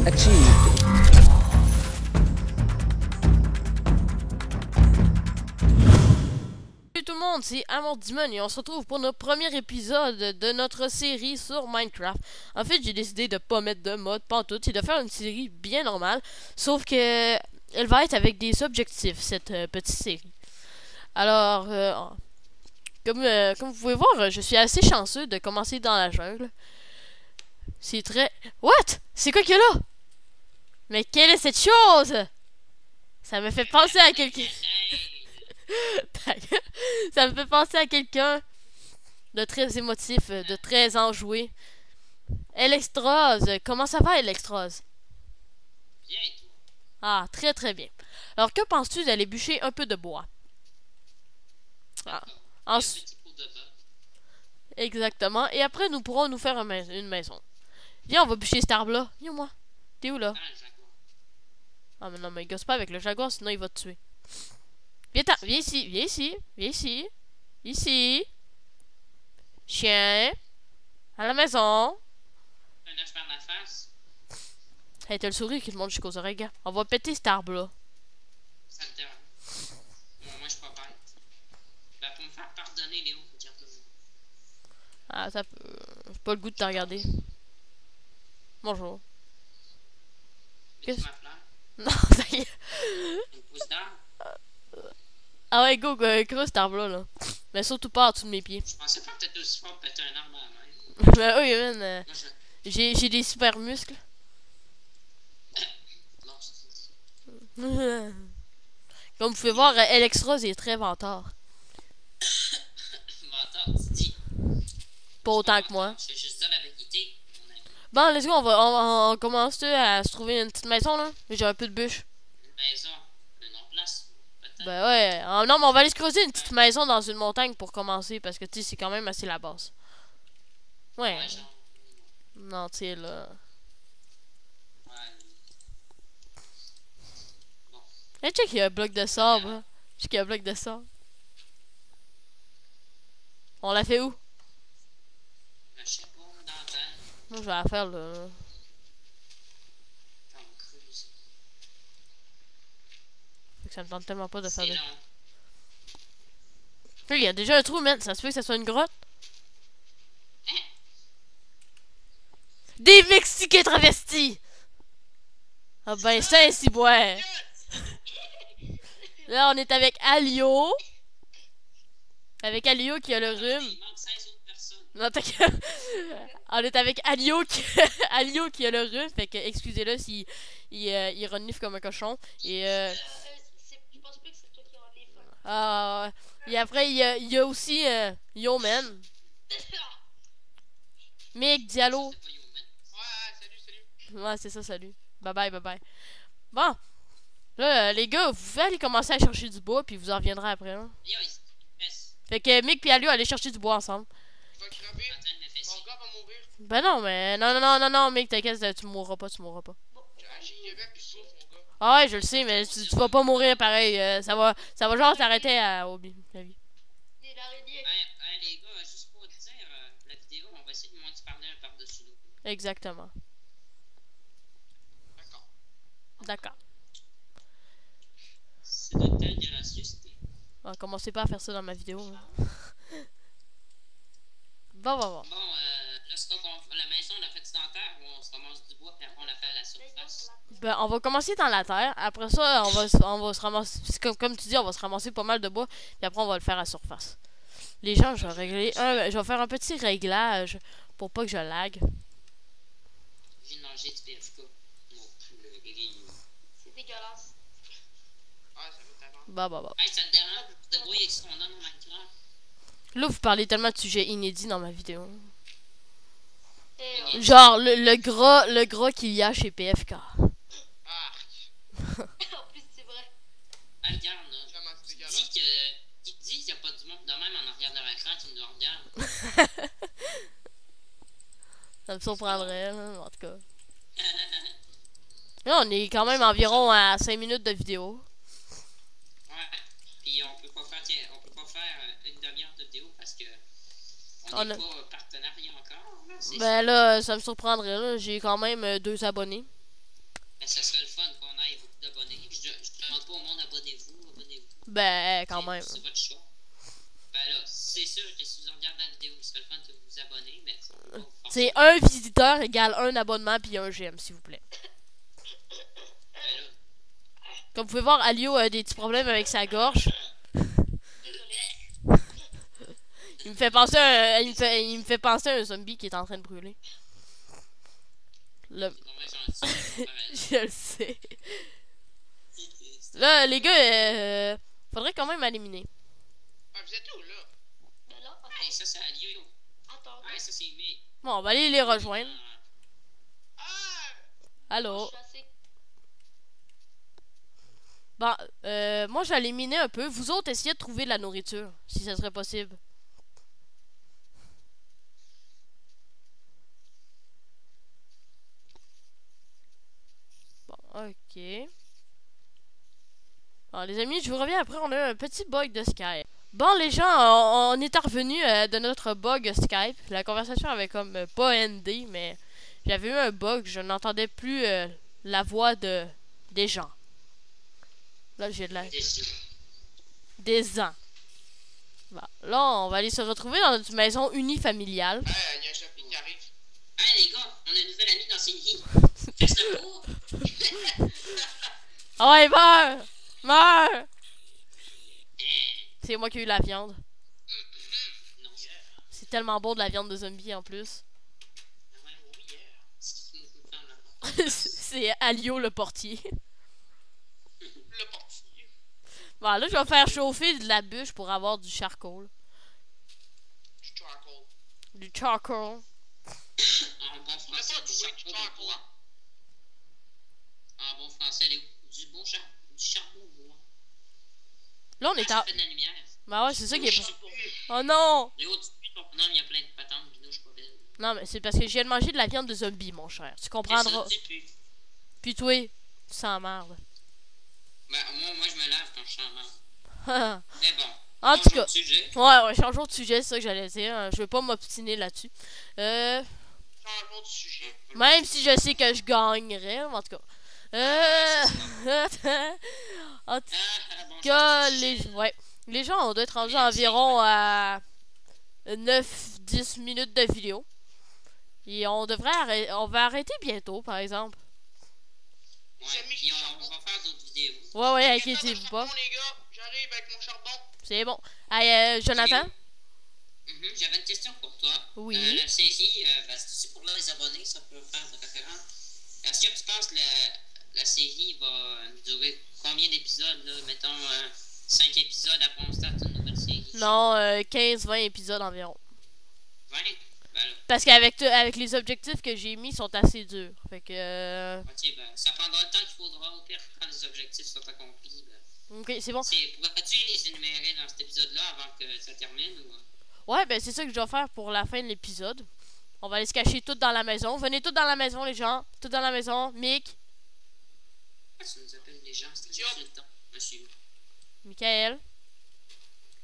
achieved. Salut tout le monde, c'est Amandimon et on se retrouve pour notre premier épisode de notre série sur Minecraft. En fait, j'ai décidé de pas mettre de mode pantoute et de faire une série bien normale, sauf que elle va être avec des objectifs, cette petite série. Alors, comme vous pouvez voir, je suis assez chanceux de commencer dans la jungle. C'est très... What? C'est quoi qu'il y a là? Mais quelle est cette chose? Ça me fait penser à quelqu'un... Ça me fait penser à quelqu'un de très émotif, de très enjoué. Elextrose, comment ça va, Elextrose? Bien, et toi? Ah, très très bien. Alors, que penses-tu d'aller bûcher un peu de bois? Ah. Un Ensuite, petit pot de bœuf. exactement. Et après, nous pourrons nous faire une maison. Viens, on va bûcher cet arbre-là. Viens, moi. T'es où, là? Ah, le jaguar. Ah, mais non, mais gosse pas avec le jaguar, sinon il va te tuer. Viens, viens ici, viens ici, viens ici. Ici. Chien. À la maison. Un œuf par la face. Hey, t'as le sourire qui te monte jusqu'aux oreilles, gars. On va péter cet arbre-là. Ça te dérange. Moi, je suis pas bête. Ben, pour me faire pardonner, Léo, faut dire toujours. Ah, ça peut... J'ai pas le goût de te regarder. Bonjour. Veux-tu Qu'est-ce- ma fleur? Non, ça y est. Une pousse d'arbre? Ah ouais, go, creuse cet arbre-là, là. Mais surtout pas en dessous de mes pieds. Je pensais pas peut-être aussi fort péter un arbre à la main. Ben oui, man. Moi, je... J'ai des super muscles. Non, c'est... Comme vous pouvez voir, Elexrose est très vantard. Menteur, tu dis. Pas autant que moi. Je vais juste dire la vérité, mon ami. Bon, let's go, on commence à se trouver une petite maison, là. J'ai un peu de bûche. Une maison, une autre place, peut-être. Ben ouais. Ah, non, mais on va aller se creuser une petite maison dans une montagne pour commencer, parce que, tu sais, c'est quand même assez la base. Ouais. Ouais, genre... Non, tu sais, là... Ouais. Bon. Hey, check, il y a un bloc de sable, là. Check, il y a un bloc de sable. On l'a fait où? Je sais pas, dans la terre. Moi, je vais la faire, là. Quand on creuse. Fait que ça me tente tellement pas de faire C'est des... long. Hey, il y a déjà un trou, man. Ça se peut que ça soit une grotte? Des Mexicains travestis! Ah ben, ça, ainsi boire. Là, on est avec Alio. Avec Alio qui a le rhume. Il manque 16 autres personnes. Non, t'inquiète. On est avec Alio qui... Alio qui a le rhume. Fait que, excusez-le s'il il renifle comme un cochon. Et Je pense pas que c'est toi qui rends les fans. ah, et après, il y a aussi Yo Man. Mick, Diallo. C'est pas Yoman. Ouais, salut. Ouais, c'est ça, salut. Bye bye, bye bye. Bon. Là, les gars, vous pouvez aller commencer à chercher du bois, puis vous en reviendrez après. Hein. Yo, il se fesse. Fait que Mick et Alio, allez chercher du bois ensemble. Je vais crever. En train de me fesser. Mon gars va mourir. Ben non, mais non, Mick, t'inquiète, tu mourras pas, tu mourras pas. J'ai agi Québec, il souffre, mon gars. Ah ouais, je le sais, mais tu vas pas mourir pareil. Ça va genre t'arrêter à la vie. Il est l'araignée. Hey, les gars, juste pour te dire, la vidéo, on va essayer de moins se parler un par-dessus l'autre. Exactement. D'accord. D'accord. C'est de telle gracieuseté. On va commencer pas à faire ça dans ma vidéo. Hein. Bon. Bon, là, c'est donc la maison, on l'a fait dans la terre, ou on se ramasse du bois, puis après on la fait à la surface. Ben, on va commencer dans la terre. Après ça, on va se ramasser. C'est comme tu dis, on va se ramasser pas mal de bois. Puis après, on va le faire à surface. Les gens, je vais faire un petit réglage pour pas que je lag. Je viens de manger du PFK. Mon poulet gris. C'est dégueulasse. Ah, ça veut t'avoir. Bah. Hey, ça te dérange de brouiller avec ce qu'on a dans Minecraft? Là, vous parlez tellement de sujets inédits dans ma vidéo. Et Genre, le gras qu'il y a chez PFK. Ah. En plus, c'est vrai. Hey, regarde, là. Vraiment, c'est Qui dégueulasse. dit qu'il n'y a pas du monde de même en arrière de l'écran qui nous regarde? Ça me surprendrait, là, en tout cas. Là, on est quand même environ à 5 minutes de vidéo. Ouais. Puis on peut pas faire, tiens, on peut pas faire une demi-heure de vidéo parce que on On n'est a- pas partenariat encore. Là, c'est Ben là, ça me surprendrait, là. J'ai quand même 2 abonnés. Ben, ça serait le fun qu'on ait beaucoup d'abonnés. Je demande pas au monde abonnez-vous, abonnez-vous. Ben, quand même. C'est votre choix. Ben là, c'est sûr que si vous regardez la vidéo, ce serait le fun de vous abonner, mais C'est un visiteur égale un abonnement puis un j'aime, s'il vous plaît. Ben là, Comme vous pouvez voir, Alio a des petits problèmes avec sa gorge. Désolé. Il me fait penser à il me fait penser à un zombie qui est en train de brûler. Le... c'est vraiment gentil. Je le sais. Là, les gars, faudrait quand même éliminer. Ah, vous êtes où, là? Ben là, attends. Hey, ça, c'est Alio. Attends. Ouais, ça, c'est Mick. Bon, on va aller les rejoindre. Ah! Allô? Je suis assez... Bon, moi je vais éliminer un peu. Vous autres, essayez de trouver de la nourriture, si ça serait possible. Bon, ok. Bon, les amis, je vous reviens après. On a eu un petit bug de Skype. Bon, les gens, on est revenus de notre bug Skype. La conversation avait comme pas endé, mais j'avais eu un bug. Je n'entendais plus la voix des gens. Là, j'ai de la... des ans. Bon, là, on va aller se retrouver dans notre maison unifamiliale. Hey, il y a un chapitre qui arrive. Hey, les gars, on a une nouvelle amie dans Cindy. Faites le cours. Ah ouais, meurs! Meurs! C'est moi qui ai eu la viande. Non, C'est tellement bon de la viande de zombie en plus. ah ouais, oui, c'est qui me femme là. C'est Alio le portier. Le portier. Bon, là, je vais faire chauffer de la bûche pour avoir du charcoal. Du charcoal. Du charcoal. En bon Tu français, pas du doué charbon du de charcoal. bois. En bon français, Léo, du bon charbon. Du charbon de bois. Là, on Ah, est ça à... fait de la lumière. Bah ouais, c'est ça qui est... Je sais pas. Oh non! Léo, tu puis ton bonhomme, il y a plein de patentes, puis nous, je suis pas belle. Non, mais c'est parce que je viens de manger de la viande de zombie, mon cher. Tu comprendras. C'est ça, tu pues. Puis toi, tu sens merde. Ben, moi, je me lave quand je sens mal. Mais bon. En tout changeons cas. de sujet. Ouais, changeons de sujet, c'est ça que j'allais dire. Je vais pas m'obstiner là-dessus. Changeons de sujet. Même si je sais que je gagnerais, en tout cas. En tout Bon, cas, changeons de les... sujet. Ouais. Les gens, on doit être rendus environ à 9-10 minutes de vidéo. Et on devrait on va arrêter bientôt, par exemple. Ouais, J'ai mis puis du on charbon. va faire d'autres vidéos. Ouais, J'ai inquiétez-vous fait pas. charbon, les gars. J'arrive avec mon charbon. C'est bon. Hey, Jonathan? J'avais une question pour toi. Oui. La série, ben, c'est pour les abonnés, ça peut faire de référence. Est-ce que tu penses que la série va durer combien d'épisodes, là? Mettons 5 épisodes après on start une nouvelle série? Non, 15-20 épisodes environ. 20? Ben là, Parce qu'avec avec les objectifs que j'ai mis sont assez durs. Fait que... ok, ben, ça prendra le temps qu'il faudra au pire quand les objectifs sont accomplis. Ben. Ok, c'est bon. Pourrais-tu les énumérer dans cet épisode-là avant que ça termine? Ou... Ouais, ben c'est ça que je dois faire pour la fin de l'épisode. On va aller se cacher toutes dans la maison. Venez toutes dans la maison, les gens. Toutes dans la maison. Mick, Pourquoi tu nous appelles les gens? C'est Yo. insultant, monsieur. Michael.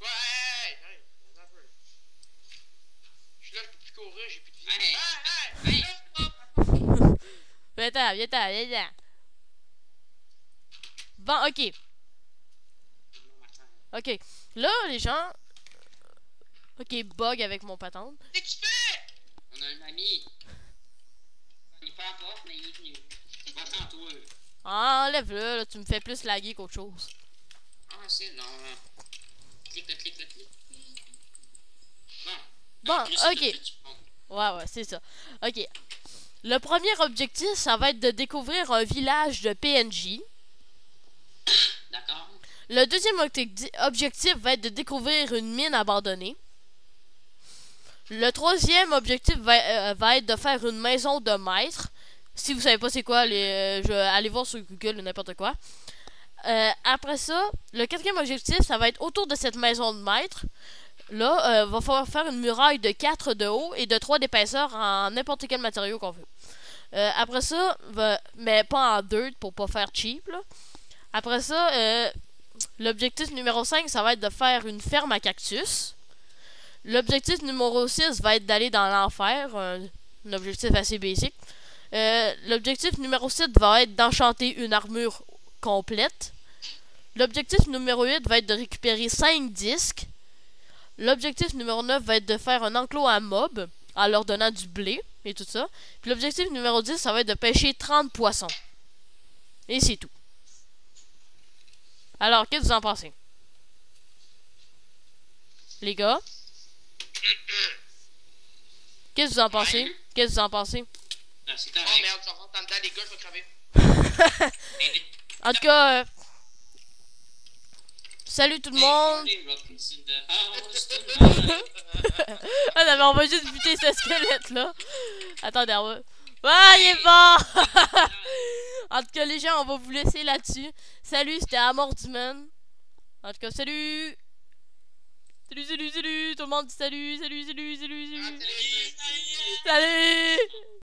Ouais, hey, attends un peu. Je suis là, je peux plus courir, j'ai plus de vie. Hey, Hey, Viens-t'en, viens-t'en, viens-t'en. Bon, ok. Ok. Là, les gens... Ok, bug avec mon patente. qu'est-ce que tu fais? On a un ami. Il est pas à la porte, mais il est venu. Va-t'en, toi. Enlève-le, là, tu me fais plus laguer qu'autre chose. Ah, c'est long. Clique. Bon. Bon, Ah, plus, c'est ok. le petit pont. Ouais, c'est ça. Ok. Le premier objectif, ça va être de découvrir un village de PNJ. D'accord. Le deuxième objectif va être de découvrir une mine abandonnée. Le troisième objectif va être de faire une maison de maître. Si vous savez pas c'est quoi, allez voir sur Google ou n'importe quoi. Après ça, le quatrième objectif, ça va être autour de cette maison de maître. Là, va falloir faire une muraille de 4 de haut et de 3 d'épaisseur en n'importe quel matériau qu'on veut. Après ça, mais pas en dirt pour pas faire cheap. Là. Après ça, l'objectif numéro 5, ça va être de faire une ferme à cactus. L'objectif numéro 6 va être d'aller dans l'enfer. Un objectif assez basique. L'objectif numéro 7 va être d'enchanter une armure complète. L'objectif numéro 8 va être de récupérer 5 disques. L'objectif numéro 9 va être de faire un enclos à mobs en leur donnant du blé et tout ça. Puis l'objectif numéro 10, ça va être de pêcher 30 poissons. Et c'est tout. Alors, qu'est-ce que vous en pensez? Les gars? Qu'est-ce que vous en pensez? Qu'est-ce que vous en pensez? Ah, c'est Oh correct. merde, j'en rentre en dedans, les gars, je vais crever. En tout cas, salut tout le monde! Ah non, mais on va juste buter ce squelette là. Attendez, on va... Ah, il est mort! En tout cas, les gens, on va vous laisser là-dessus. Salut, c'était Amordiman. En tout cas, salut! Salut, salut, salut! Tout le monde dit salut, salut, salut, salut, Ah, salut! salut. Salut!